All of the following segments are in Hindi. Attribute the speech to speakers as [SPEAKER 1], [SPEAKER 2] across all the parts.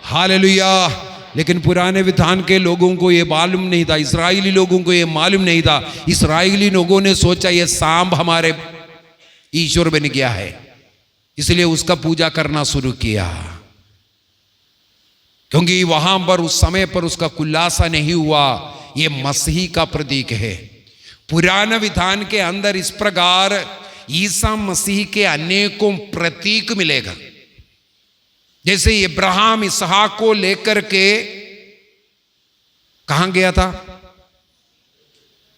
[SPEAKER 1] हालेलुया। लेकिन पुराने विधान के लोगों को ये मालूम नहीं था, इस्राएली लोगों को ये मालूम नहीं था। इस्राएली लोगों ने सोचा ये सांप हमारे ईश्वर बन गया है, इसलिए उसका पूजा करना शुरू किया, क्योंकि वहां पर उस समय पर उसका खुलासा नहीं हुआ ये मसीह का प्रतीक है। पुराने विधान के अंदर इस प्रकार ईसा मसीह के अनेकों प्रतीक मिलेगा। जैसे इब्राहिम इसहाक को लेकर के कहां गया था?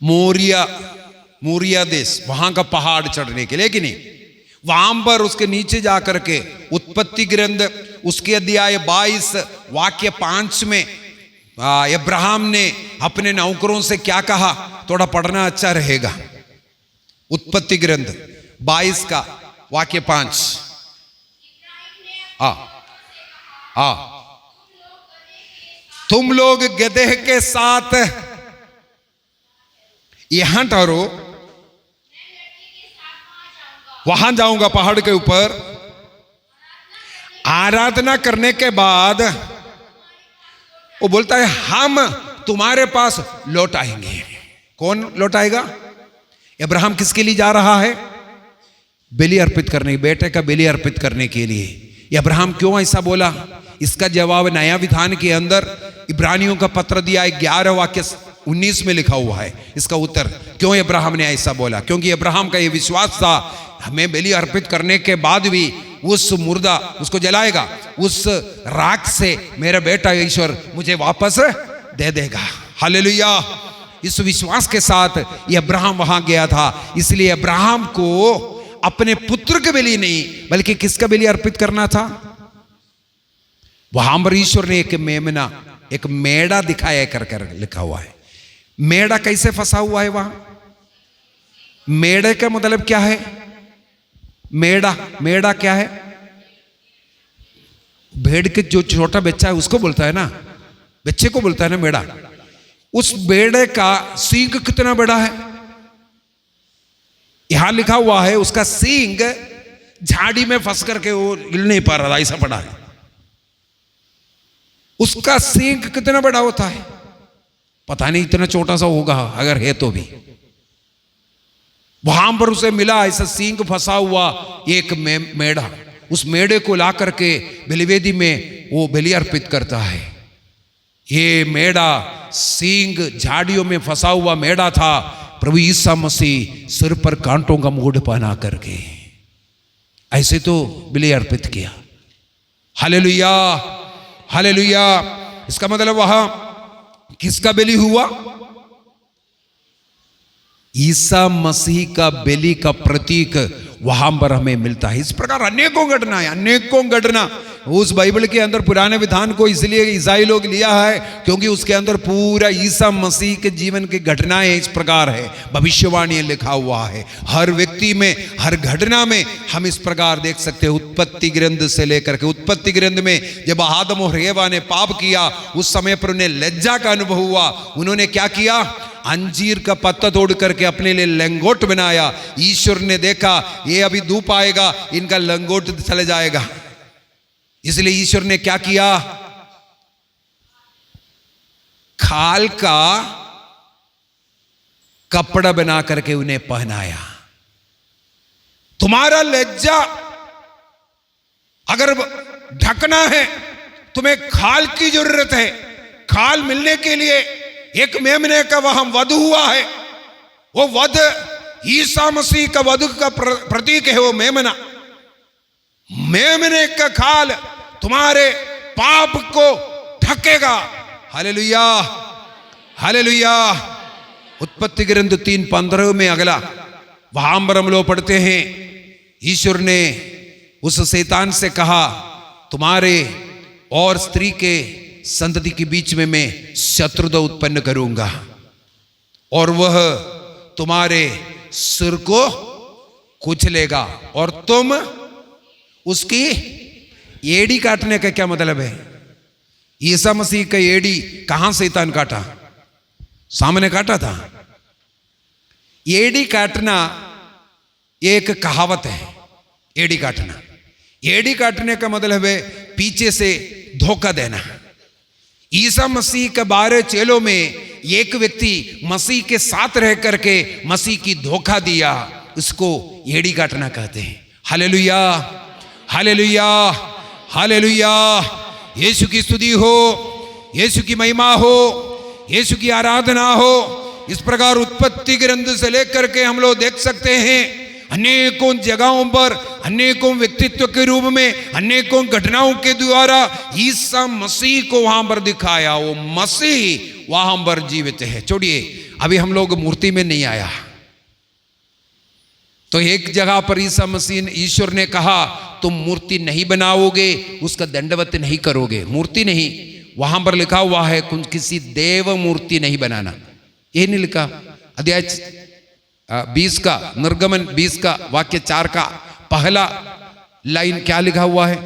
[SPEAKER 1] मोरिया देश, वहां का पहाड़ चढ़ने के लिए, कि नहीं? वहां पर उसके नीचे जाकर के उत्पत्ति ग्रंथ उसके अध्याय 22 वाक्य 5 में इब्राहिम ने अपने नौकरों से क्या कहा? थोड़ा पढ़ना अच्छा रहेगा। उत्पत्ति ग्रंथ 22 का वाक्य 5। तुम लोग गधे के साथ यहां ठहरो, वहां जाऊंगा पहाड़ के ऊपर। आराधना करने के बाद वो बोलता है हम तुम्हारे पास लौट आएंगे। कौन लौट आएगा? इब्राहिम किसके लिए जा रहा है? बलि अर्पित करने, बेटे का बलि अर्पित करने के लिए। इब्राहिम क्यों ऐसा बोला? इसका जवाब नया विधान के अंदर इब्रानियों का पत्र दिया 11 वाक्य 19 में लिखा हुआ है। इसका उत्तर क्यों इब्राहिम ने ऐसा बोला? क्योंकि इब्राहिम का यह विश्वास था हमें बलि अर्पित करने के बाद भी उस मुर्दा उसको जलाएगा, उस राख से मेरा बेटा ईश्वर मुझे वापस दे देगा। हालेलुया। इस विश्वास के साथ इब्राहिम वहां गया था। इसलिए इब्राहिम को अपने पुत्र के बलि नहीं बल्कि किसका बलि अर्पित करना था? वहां पर ईश्वर ने एक मेमना, एक मेढ़ा दिखाया कर लिखा हुआ है। मेढ़ा कैसे फंसा हुआ है वहां? मेढ़े का मतलब क्या है? मेढ़ा क्या है? भेड़ के जो छोटा बच्चा है उसको बोलता है ना, बच्चे को बोलता है ना मेढ़ा। उस मेढ़े का सींग कितना बड़ा है? यहां लिखा हुआ है उसका सींग झाड़ी में फंस करके वो हिल नहीं पा रहा था, ऐसा पड़ा है। उसका सींग कितना बड़ा होता है? पता नहीं, इतना छोटा सा होगा अगर है तो भी। वहां पर उसे मिला ऐसा सींग फंसा हुआ एक मेढ़ा। उस मेढ़े को ला करके बलिवेदी में वो बलि अर्पित करता है। ये मेढ़ा सींग झाड़ियों में फंसा हुआ मेढ़ा था। प्रभु ईसा मसीह सिर पर कांटों का मुकुट पहना करके ऐसे तो बलि अर्पित किया। Hallelujah, hallelujah. इसका मतलब वहां किसका बलि हुआ? ईसा मसीह का बलि का प्रतीक वहां पर हमें मिलता है। इस प्रकार अनेकों घटना उस बाइबल के अंदर पुराने विधान को इसलिए ईसाई लोग लिया है क्योंकि उसके अंदर पूरा ईसा मसीह के जीवन की घटनाएं इस प्रकार है, भविष्यवाणी लिखा हुआ है। हर व्यक्ति में, हर घटना में हम इस प्रकार देख सकते हैं। उत्पत्ति ग्रंथ से लेकर के, उत्पत्ति ग्रंथ में जब आदम और हव्वा ने पाप किया उस समय पर उन्हें लज्जा का अनुभव हुआ। उन्होंने क्या किया? अंजीर का पत्ता तोड़ करके अपने लिए लंगोट बनाया। ईश्वर ने देखा ये अभी धूप आएगा, इनका लंगोट चले जाएगा, इसलिए ईश्वर ने क्या किया? खाल का कपड़ा बना करके उन्हें पहनाया। तुम्हारा लज्जा अगर ढकना है, तुम्हें खाल की जरूरत है। खाल मिलने के लिए एक मेमने का वहां वध हुआ है। वो वध ईसा मसीह का वध का प्रतीक है। वो मेमने का खाल तुम्हारे पाप को ढकेगा। Hallelujah, hallelujah. उत्पत्ति ग्रंथ 3:15 में अगला वहां पर हम लोग पढ़ते हैं, ईश्वर ने उस शैतान से कहा तुम्हारे और स्त्री के संतति के बीच में मैं शत्रुता उत्पन्न करूंगा और वह तुम्हारे सिर को कुचलेगा और तुम उसकी एड़ी। काटने का क्या मतलब है? ईसा मसीह का एड़ी कहां शैतान काटा? सामने काटा था। एड़ी काटना एक कहावत है। एड़ी काटना, एड़ी काटने का मतलब है पीछे से धोखा देना। ईसा मसीह के 12 चेलों में एक व्यक्ति मसीह के साथ रह करके मसीह की धोखा दिया, इसको एड़ी काटना कहते हैं। Hallelujah, hallelujah, hallelujah. यीशु की स्तुति हो, यीशु की महिमा हो, यीशु की आराधना हो। इस प्रकार उत्पत्ति ग्रंथ से लेकर के हम लोग देख सकते हैं अनेकों जगहों पर, अनेकों व्यक्तित्व के रूप में, अनेकों घटनाओं के द्वारा ईसा मसीह को वहां पर दिखाया। वो मसीह वहां पर जीवित है। छोड़िए, अभी हम लोग मूर्ति में नहीं आया। तो एक जगह पर ईसा मसीह, ईश्वर ने कहा तुम मूर्ति नहीं बनाओगे, उसका दंडवत नहीं करोगे। मूर्ति नहीं, वहां पर लिखा हुआ है किसी देव मूर्ति नहीं बनाना। ये नहीं लिखा। अध्याय 20 का, निर्गमन 20 का वाक्य 4 का पहला लाइन क्या लिखा हुआ है?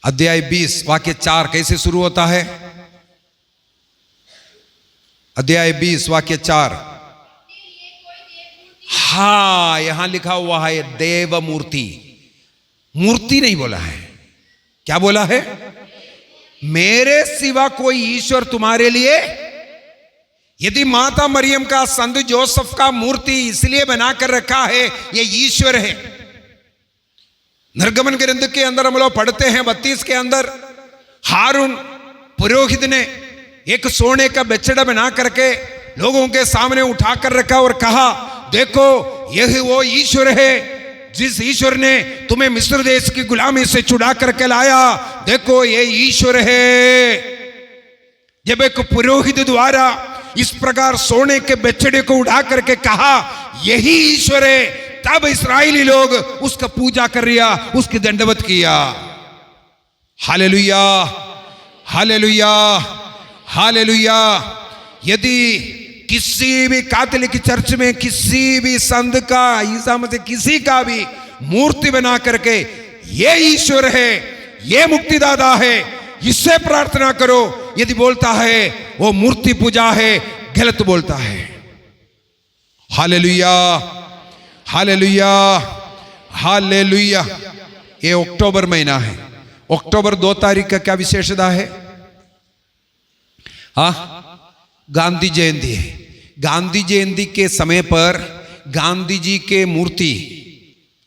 [SPEAKER 1] अध्याय 20 वाक्य 4 कैसे शुरू होता है? अध्याय 20 वाक्य 4। हा, यहां लिखा हुआ है देव मूर्ति। मूर्ति नहीं बोला है, क्या बोला है? मेरे सिवा कोई ईश्वर तुम्हारे लिए, यदि माता मरियम का, संत जोसेफ का मूर्ति इसलिए बनाकर रखा है, ये ईश्वर है। निर्गमन ग्रंथ के अंदर हम लोग पढ़ते हैं 32 के अंदर, हारून पुरोहित ने एक सोने का बछड़ा बना करके लोगों के सामने उठाकर रखा और कहा देखो यही वो ईश्वर है जिस ईश्वर ने तुम्हें मिस्र देश की गुलामी से छुड़ा करके लाया। देखो ये ईश्वर है। जब एक पुरोहित द्वारा इस प्रकार सोने के बछड़े को उड़ा करके कहा यही ईश्वर है, तब इस्राएली लोग उसका पूजा कर रिया, उसकी दंडवत किया। Hallelujah, hallelujah, hallelujah. यदि किसी भी कैथोलिक चर्च में किसी भी संत का, ईसा मसीह किसी का भी मूर्ति बना करके ये ईश्वर है, ये मुक्तिदाता है, इससे प्रार्थना करो, यदि बोलता है वो मूर्ति पूजा है, गलत बोलता है। Hallelujah, hallelujah, hallelujah. ये अक्टूबर महीना है। अक्टूबर 2 तारीख का क्या विशेषता है? गांधी जयंती है। गांधी जयंती के समय पर गांधी जी के मूर्ति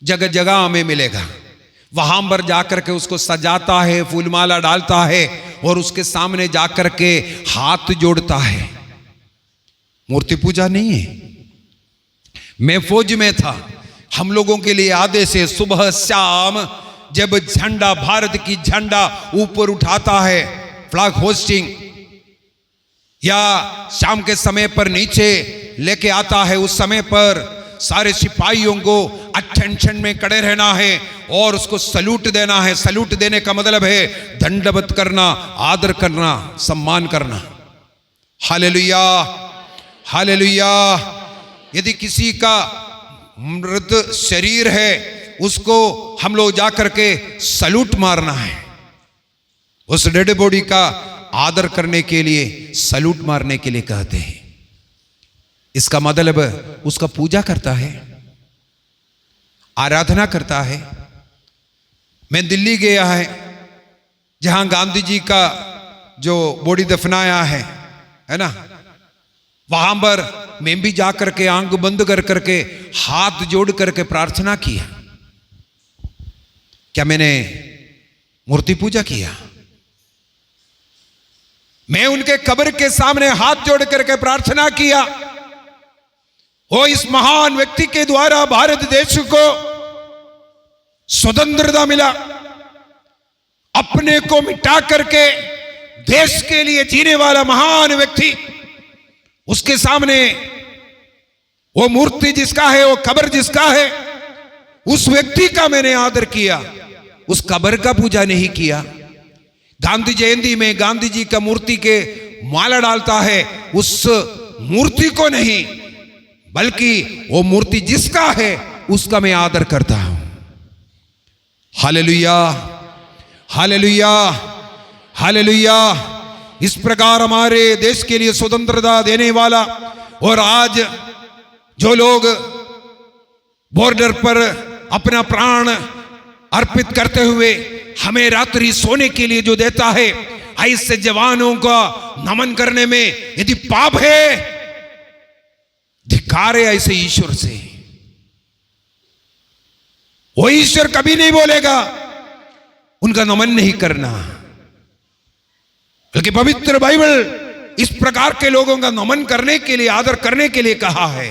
[SPEAKER 1] जगह जगह हमें मिलेगा। वहां पर जाकर के उसको सजाता है, फूलमाला डालता है और उसके सामने जाकर के हाथ जोड़ता है। मूर्ति पूजा नहीं है। मैं फौज में था, हम लोगों के लिए आदेश है सुबह शाम जब झंडा, भारत की झंडा ऊपर उठाता है, फ्लैग होस्टिंग, या शाम के समय पर नीचे लेके आता है, उस समय पर सारे सिपाहियों को अटेंशन में खड़े रहना है और उसको सल्यूट देना है। सल्यूट देने का मतलब है दंडवत करना, आदर करना, सम्मान करना। Hallelujah, hallelujah. यदि किसी का मृत शरीर है उसको हम लोग जाकर के सल्यूट मारना है। उस डेड बॉडी का आदर करने के लिए, सल्यूट मारने के लिए कहते हैं। इसका मतलब उसका पूजा करता है, आराधना करता है। मैं दिल्ली गया है जहां गांधी जी का जो बॉडी दफनाया है ना, वहां पर मैं भी जाकर के आंख बंद कर करके हाथ जोड़ करके प्रार्थना किया। क्या मैंने मूर्ति पूजा किया? मैं उनके कब्र के सामने हाथ जोड़ करके प्रार्थना किया, वो इस महान व्यक्ति के द्वारा भारत देश को स्वतंत्रता मिला, अपने को मिटा करके देश के लिए जीने वाला महान व्यक्ति, उसके सामने वो मूर्ति जिसका है, वो कब्र जिसका है, उस व्यक्ति का मैंने आदर किया, उस कब्र का पूजा नहीं किया। गांधी जयंती में गांधी जी का मूर्ति के माला डालता है, उस मूर्ति को नहीं, बल्कि वो मूर्ति जिसका है उसका मैं आदर करता हूं। Hallelujah, hallelujah, hallelujah. इस प्रकार हमारे देश के लिए स्वतंत्रता देने वाला, और आज जो लोग बॉर्डर पर अपना प्राण अर्पित करते हुए हमें रात्रि सोने के लिए जो देता है, ऐसे जवानों का नमन करने में यदि पाप है, धिक्कार है ऐसे ईश्वर से। वो ईश्वर कभी नहीं बोलेगा उनका नमन नहीं करना, बल्कि पवित्र बाइबल इस प्रकार के लोगों का नमन करने के लिए, आदर करने के लिए कहा है।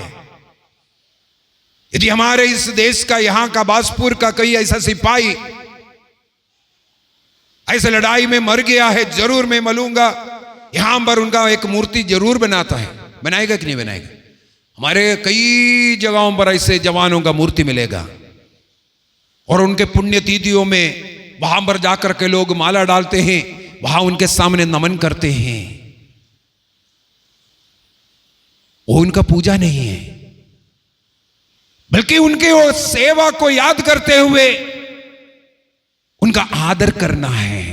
[SPEAKER 1] यदि हमारे इस देश का, यहां का, बाजपुर का कोई ऐसा सिपाही ऐसे लड़ाई में मर गया है, जरूर मैं मिलूंगा, यहां पर उनका एक मूर्ति जरूर बनाता है। बनाएगा कि नहीं बनाएगा? हमारे कई जगहों पर ऐसे जवानों का मूर्ति मिलेगा, और उनके पुण्यतिथियों में वहां पर जाकर के लोग माला डालते हैं, वहां उनके सामने नमन करते हैं। वो उनका पूजा नहीं है, बल्कि उनके वो सेवा को याद करते हुए उनका आदर करना है।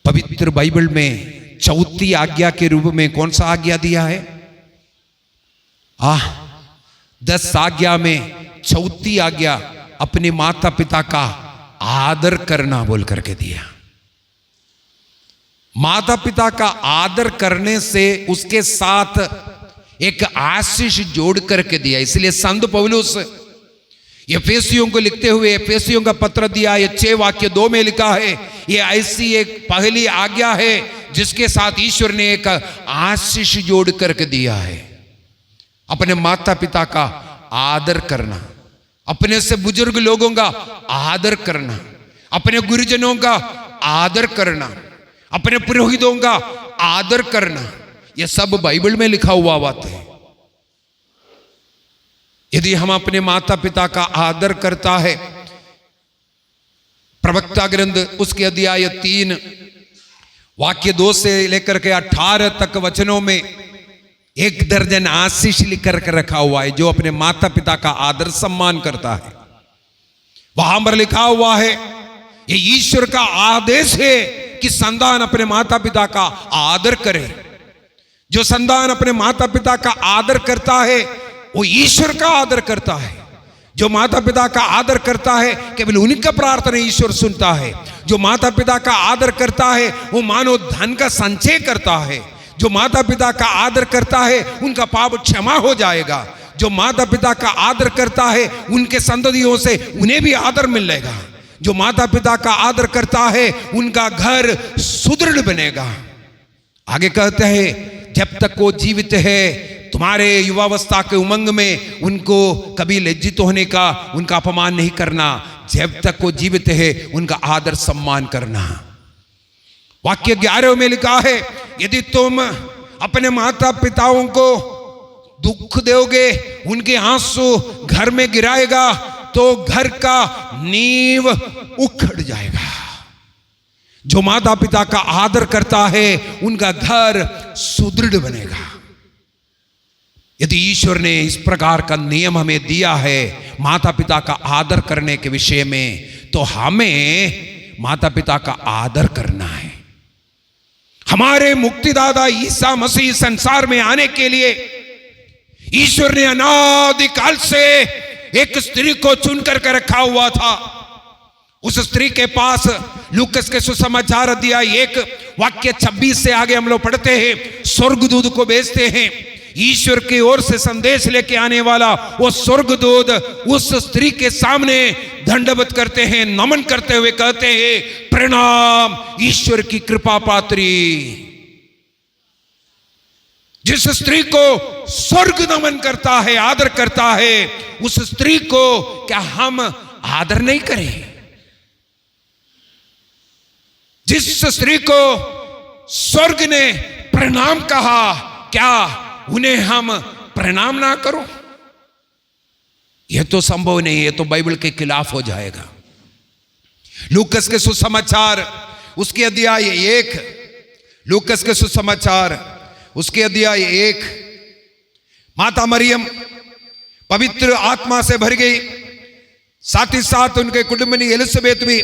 [SPEAKER 1] पवित्र बाइबल में चौथी आज्ञा के रूप में कौन सा आज्ञा दिया है? 10 आज्ञा में चौथी आज्ञा अपने माता पिता का आदर करना बोल करके दिया। माता पिता का आदर करने से उसके साथ एक आशीष जोड़ करके दिया। इसलिए संत पौलुस एफेसियों को लिखते हुए एफेसियों का पत्र दिया, ये 6 वाक्य 2 में लिखा है, ये ऐसी एक पहली आज्ञा है जिसके साथ ईश्वर ने एक आशीष जोड़ करके दिया है। अपने माता पिता का आदर करना, अपने से बुजुर्ग लोगों का आदर करना, अपने गुरुजनों का आदर करना, अपने पुरोहितों का आदर करना, यह सब बाइबल में लिखा हुआ बात है। यदि हम अपने माता पिता का आदर करता है, प्रवक्ता ग्रंथ उसके अध्याय 3 वाक्य 2 से लेकर के 18 तक वचनों में 1 दर्जन आशीष लिख करके रखा हुआ है, जो अपने माता पिता का आदर सम्मान करता है। वहां पर लिखा हुआ है, ये ईश्वर का आदेश है कि संतान अपने माता पिता का आदर करे। जो संतान अपने माता पिता का आदर करता है वो ईश्वर का आदर करता है। जो माता पिता का आदर करता है केवल उनका प्रार्थना ईश्वर सुनता है। जो माता पिता का आदर करता है वो मानो धन का संचय करता है। जो माता पिता का आदर करता है उनका पाप क्षमा हो जाएगा। जो माता पिता का आदर करता है उनके संततियों से उन्हें भी आदर मिलेगा। जो माता पिता का आदर करता है उनका घर सुदृढ़ बनेगा। आगे कहते हैं, जब तक वो जीवित है तुम्हारे युवावस्था के उमंग में उनको कभी लज्जित होने का, उनका अपमान नहीं करना। जब तक वो जीवित है उनका आदर सम्मान करना। वाक्य 11 में लिखा है, यदि तुम अपने माता पिताओं को दुख दोगे, उनके आंसू घर में गिराएगा तो घर का नींव उखड़ जाएगा। जो माता पिता का आदर करता है उनका घर सुदृढ़ बनेगा। यदि ईश्वर ने इस प्रकार का नियम हमें दिया है माता पिता का आदर करने के विषय में, तो हमें माता पिता का आदर करना है। हमारे मुक्तिदाता ईसा मसीह संसार में आने के लिए ईश्वर ने अनादिकाल से एक स्त्री को चुन करके रखा हुआ था। उस स्त्री के पास लूकस के सुसमाचार अध्याय 1 वाक्य 26 से आगे हम लोग पढ़ते हैं, स्वर्गदूत को भेजते हैं। ईश्वर की ओर से संदेश लेके आने वाला वो स्वर्गदूत उस स्त्री के सामने दंडवत करते हैं, नमन करते हुए कहते हैं, प्रणाम ईश्वर की कृपा पात्री। जिस स्त्री को स्वर्ग नमन करता है, आदर करता है, उस स्त्री को क्या हम आदर नहीं करें? जिस स्त्री को स्वर्ग ने प्रणाम कहा, क्या उन्हें हम प्रणाम ना करो? यह तो संभव नहीं है, यह तो बाइबल के खिलाफ हो जाएगा। लूकस के सुसमाचार उसके अध्याय 1, लूकस के सुसमाचार उसके अध्याय 1, माता मरियम पवित्र आत्मा से भर गई, साथ ही साथ उनके कुटुंबनी एलिजाबेथ भी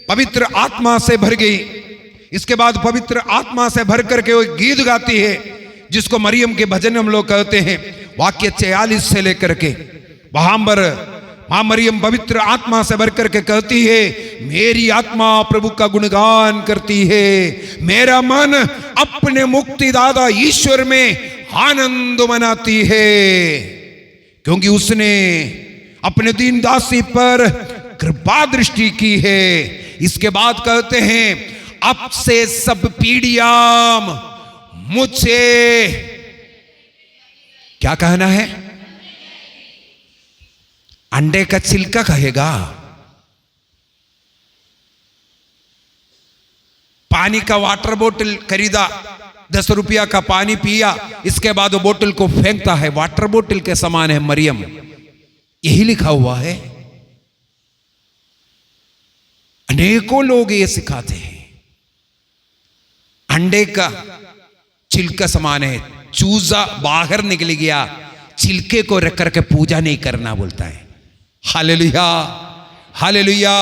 [SPEAKER 1] पवित्र आत्मा से भर गई। इसके बाद पवित्र आत्मा से भर करके वो गीत गाती है, जिसको मरियम के भजन हम लोग कहते हैं। वाक्य 46 से लेकर के वहां पर मां मरियम पवित्र आत्मा से भर करके कहती है, मेरी आत्मा प्रभु का गुणगान करती है, मेरा मन अपने मुक्तिदाता ईश्वर में आनंद मनाती है, क्योंकि उसने अपने दीन दासी पर कृपा दृष्टि की है। इसके बाद कहते हैं, अब से सब पीढ़ियां मुझे क्या कहना है? अंडे का छिलका कहेगा। पानी का वाटर बोतल खरीदा, 10 रुपया का पानी पिया, इसके बाद वो बोतल को फेंकता है, वाटर बोतल के समान है मरियम, यही लिखा हुआ है। अनेकों लोग ये सिखाते हैं, अंडे का छिलका समान है, चूजा बाहर निकल गया, छिलके को रख करके पूजा नहीं करना बोलता है। Hallelujah, hallelujah.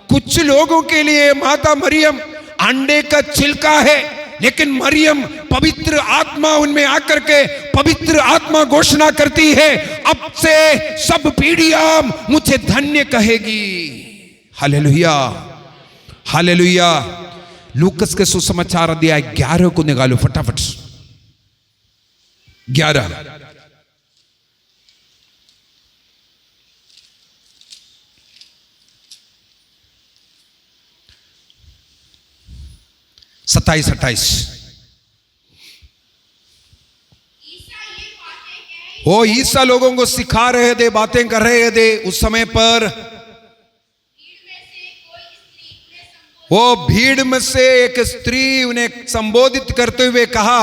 [SPEAKER 1] कुछ लोगों के लिए माता मरियम अंडे का छिलका है, लेकिन मरियम पवित्र आत्मा उनमें आकर के पवित्र आत्मा घोषणा करती है, अब से सब पीढ़ियां मुझे धन्य कहेगी। Hallelujah, hallelujah. लूकस के सुसमाचार अध्याय 11 को निकालो फटाफट। 11 27-28। वो ईसा लोगों को सिखा रहे थे, बातें कर रहे थे। उस समय पर वो भीड़ में से एक स्त्री उन्हें संबोधित करते हुए कहा,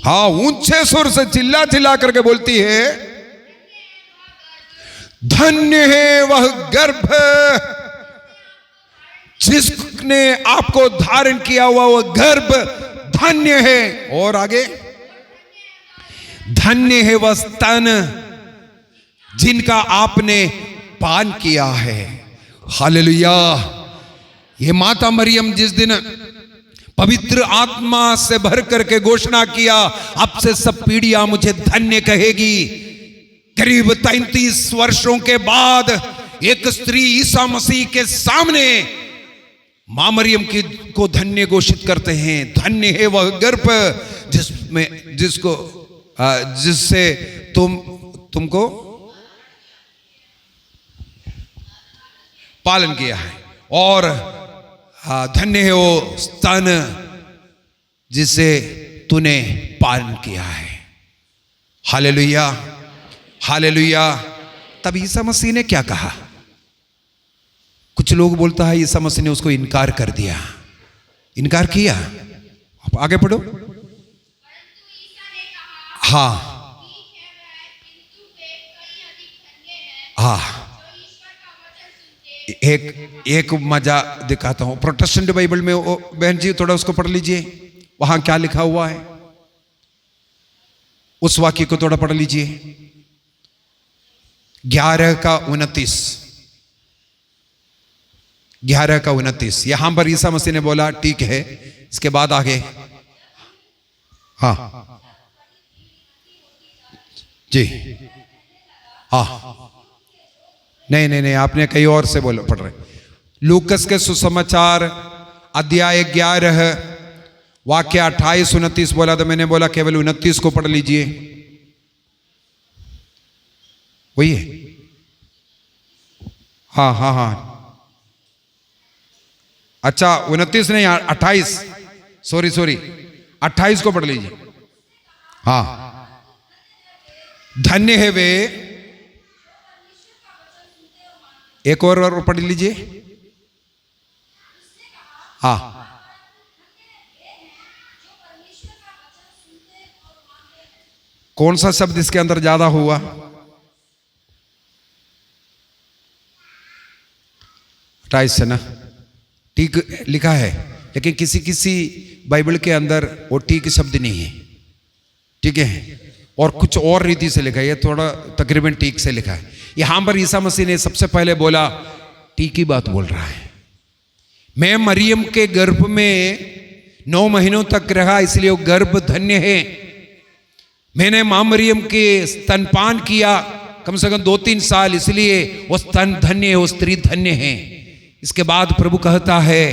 [SPEAKER 1] हाँ, ऊंचे सुर से चिल्ला चिल्ला करके बोलती है, धन्य है वह गर्भ जिसने आपको धारण किया हुआ, वह गर्भ धन्य है। और आगे, धन्य है वह स्तन जिनका आपने पान किया है। हालेलुया। ये माता मरियम जिस दिन पवित्र आत्मा से भर करके घोषणा किया, अब से सब पीढ़ियां मुझे धन्य कहेगी, करीब 33 वर्षों के बाद एक स्त्री ईसा मसीह के सामने मां मरियम की को धन्य घोषित करते हैं। धन्य है वह गर्भ जिससे तुमको पालन किया है, और धन्य है वो स्तन जिसे तूने पालन किया है। Hallelujah, hallelujah. तब ईसा मसीह ने क्या कहा? कुछ लोग बोलता है ईसा मसीह ने उसको इनकार कर दिया, इनकार किया। आप आगे पढ़ो। हाँ, हाँ, एक मजा दिखाता हूं। प्रोटेस्टेंट बाइबल में बहन जी थोड़ा उसको पढ़ लीजिए, वहां क्या लिखा हुआ है, उस वाक्य को थोड़ा पढ़ लीजिए। 11:29, 11:29। यहां पर ईसा मसीह ने बोला ठीक है, इसके बाद आगे, हाँ जी, हाँ, नहीं, आपने कहीं और से बोलो, पढ़ रहे। लूकस के सुसमाचार अध्याय 11 वाक्य 28-29 बोला, तो मैंने बोला केवल 29 को पढ़ लीजिए, वही है। हाँ, अच्छा 29 नहीं, 28, सॉरी 28 को पढ़ लीजिए। हाँ, धन्य है वे, एक और पढ़ लीजिए। हाँ, कौन सा शब्द इसके अंदर ज्यादा हुआ? टाइस है ना, ठीक लिखा है, लेकिन किसी बाइबल के अंदर वो ठीक शब्द नहीं है, ठीक है, और कुछ और रीति से लिखा है, ये थोड़ा तकरीबन ठीक से लिखा है। यहां पर ईसा मसीह ने सबसे पहले बोला, ठीक ही बात बोल रहा है, मैं मरियम के गर्भ में 9 महीनों तक रहा, इसलिए वो गर्भ धन्य है। मैंने मां मरियम के स्तनपान किया, कम से कम 2-3 साल, इसलिए वो स्तन धन्य है, वो स्त्री धन्य है। इसके बाद प्रभु कहता है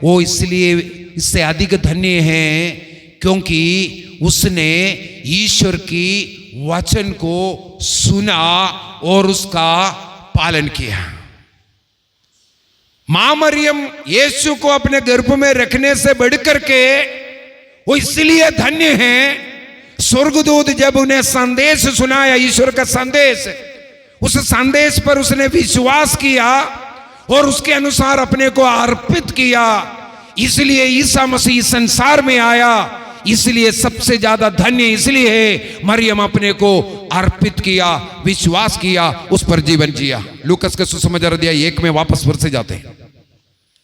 [SPEAKER 1] वो इसलिए इससे अधिक धन्य है क्योंकि उसने ईश्वर की वचन को सुना और उसका पालन किया। मां मरियम यीशु को अपने गर्भ में रखने से बढ़कर के वो इसलिए धन्य है, स्वर्गदूत जब उन्हें संदेश सुनाया, ईश्वर का संदेश, उस संदेश पर उसने विश्वास किया और उसके अनुसार अपने को अर्पित किया, इसलिए ईसा मसीह संसार में आया। इसलिए सबसे ज्यादा धन्य इसलिए है मरियम अपने को अर्पित किया, विश्वास किया, उस पर जीवन जिया। लूकस के सुसमाचार अध्याय 1 में वापस फिर से जाते हैं,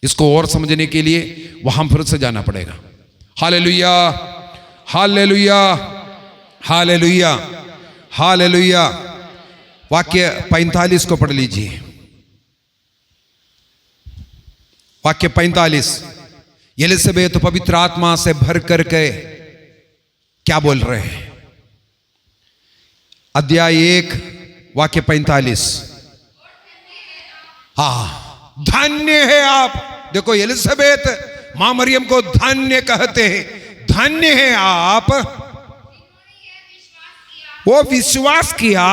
[SPEAKER 1] इसको और समझने के लिए वहां फिर से जाना पड़ेगा। Hallelujah, hallelujah, hallelujah, hallelujah. वाक्य 45 को पढ़ लीजिए। वाक्य 45, एलिसबेत पवित्र आत्मा से भर करके क्या बोल रहे हैं? अध्याय 1 वाक्य 45। धन्य है आप। देखो एलिसबेत मां मरियम को धन्य कहते हैं, धन्य है आप, वो विश्वास किया,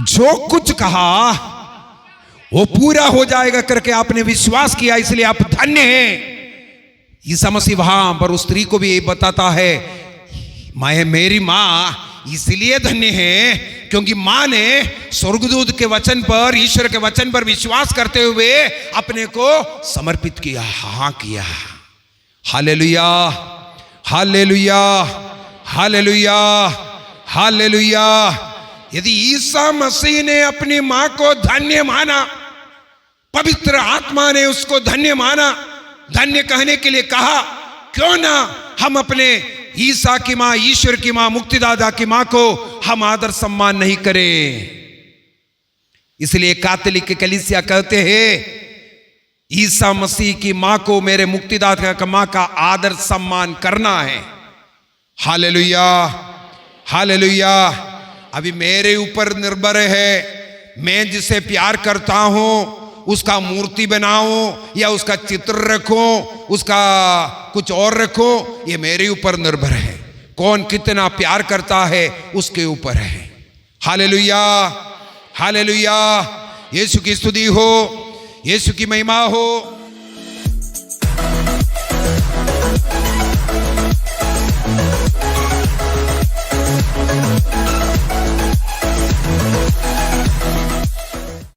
[SPEAKER 1] जो कुछ कहा वो पूरा हो जाएगा करके आपने विश्वास किया, इसलिए आप धन्य हैं। ईसा मसीह वहां पर उस स्त्री को भी यही बताता है, मैं मेरी मां इसलिए धन्य है क्योंकि मां ने स्वर्गदूत के वचन पर, ईश्वर के वचन पर विश्वास करते हुए अपने को समर्पित किया, हाँ किया। Hallelujah, hallelujah, hallelujah, hallelujah. यदि ईसा मसीह ने अपनी मां को धन्य माना, पवित्र आत्मा ने उसको धन्य माना, धन्य कहने के लिए कहा, क्यों ना हम अपने ईसा की मां, ईश्वर की मां, मुक्तिदाता की मां को हम आदर सम्मान नहीं करें? इसलिए कैथोलिक कलीसिया कहते हैं ईसा मसीह की मां को, मेरे मुक्तिदाता की मां का आदर सम्मान करना है। Hallelujah, hallelujah. अभी मेरे ऊपर निर्भर है, मैं जिसे प्यार करता हूं उसका मूर्ति बनाऊं या उसका चित्र रखूं, उसका कुछ और रखूं, ये मेरे ऊपर निर्भर है। कौन कितना प्यार करता है उसके ऊपर है। Hallelujah, hallelujah. यीशु की स्तुति हो, यीशु की महिमा हो।